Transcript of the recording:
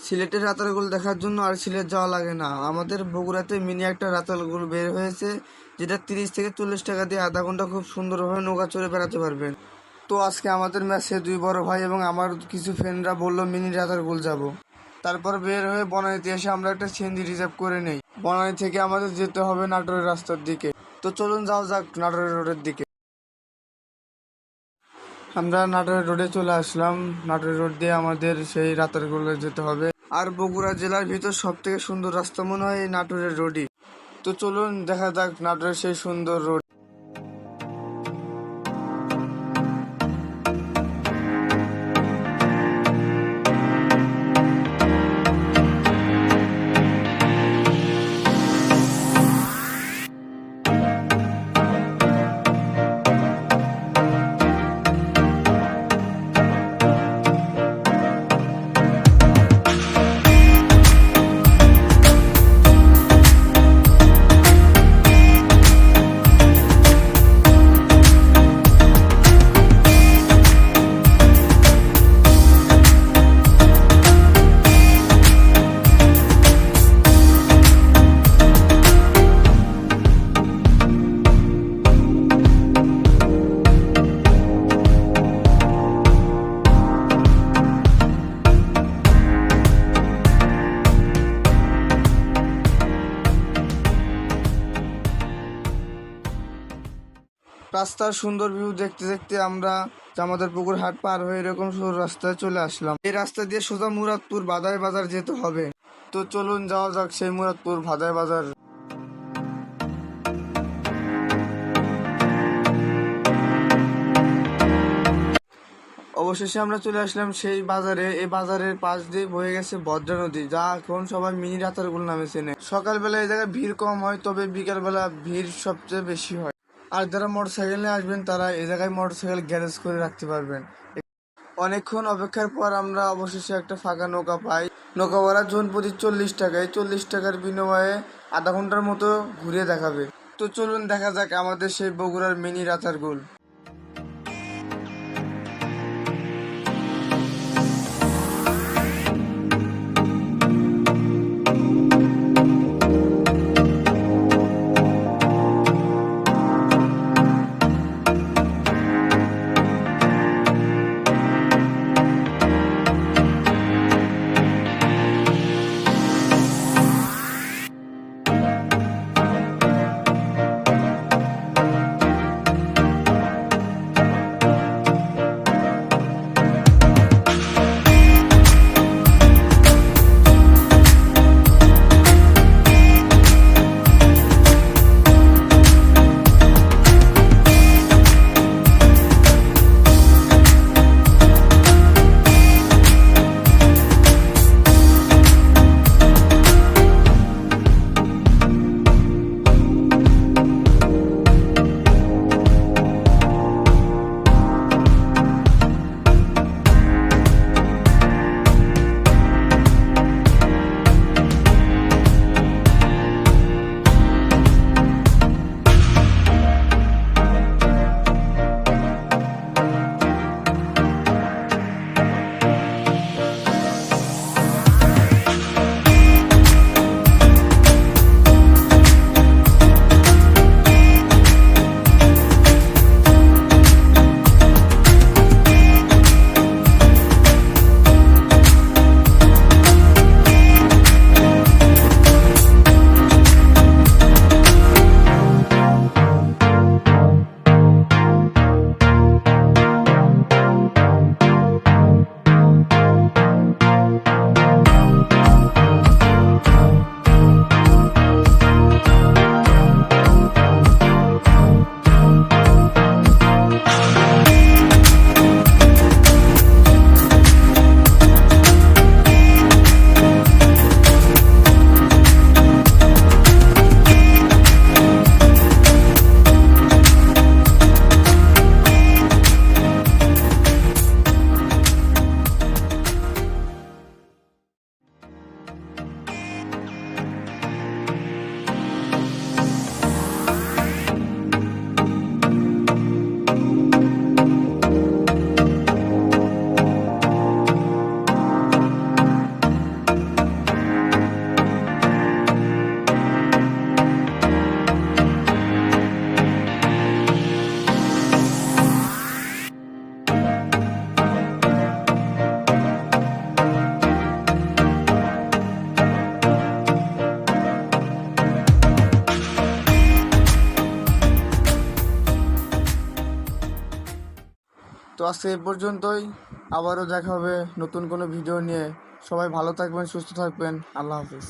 সিলেটের রাতারগুল দেখার জন্য আর সিলেট যাওয়া লাগে না। আমাদের বগুড়াতে মিনি একটা রাতারগুল বের হয়েছে, যেটা 30 থেকে 40 টাকা দিয়ে আধা ঘন্টা খুব সুন্দরভাবে নৌকা চড়ে বেড়াতে পারবেন। তো আজকে আমাদের ম্যাচে দুই বড় ভাই এবং আমার কিছু ফ্রেন্ডরা বললো মিনি রাতারগুল যাব। তারপর বের হয়ে বনানীতে এসে আমরা একটা সিএনজি রিজার্ভ করে নেই। বনানী থেকে আমাদের যেতে হবে নাটোরের রাস্তার দিকে। তো চলুন যাও যাক নাটোরের রোডের দিকে। আমরা নাটোরের রোডে চলে আসলাম। নাটোরের রোড দিয়ে আমাদের সেই রাতারগুলে যেতে হবে। আর বগুড়া জেলার ভিতর সব থেকে সুন্দর রাস্তা মনে হয় এই নাটোরের রোডই। তো চলুন দেখা যাক নাটোরের সেই সুন্দর রোড। রাস্তার সুন্দর ভিউ দেখতে দেখতে আমরা আমাদের পুকুর হাট পার হয়ে এরকম সুন্দর রাস্তায় চলে আসলাম। এই রাস্তা দিয়ে সোজা মুরাদপুর ভাদাই বাজার যেতে হবে। তো চলুন যাওয়া যাক সেই মুরাদপুর ভাদাই বাজার। অবশেষে আমরা চলে আসলাম সেই বাজারে। এই বাজারের পাশ দিয়ে বয়ে গেছে ভদ্রা নদী, যা এখন সবাই মিনি রাতারগুল নামে চেনে। সকালবেলা এই জায়গায় ভিড় কম হয়, তবে বিকালবেলা ভিড় সবচেয়ে বেশি হয়। আর যারা মোটরসাইকেল নিয়ে আসবেন তারা এই জায়গায় মোটরসাইকেল গ্যারেজ করে রাখতে পারবেন। অনেকক্ষণ অপেক্ষার পর আমরা অবশেষে একটা ফাঁকা নৌকা পাই। নৌকা ভাড়া জন প্রতি 40 টাকা। এই 40 টাকার বিনিময়ে আধা ঘন্টার মতো ঘুরে দেখাবে। তো চলুন দেখা যাক আমাদের সেই বগুড়ার মিনি রাতারগুল। তো আজকে এই পর্যন্তই, আবারও দেখা হবে নতুন কোনো ভিডিও নিয়ে। সবাই ভালো থাকবেন, সুস্থ থাকবেন, আল্লাহ হাফিজ।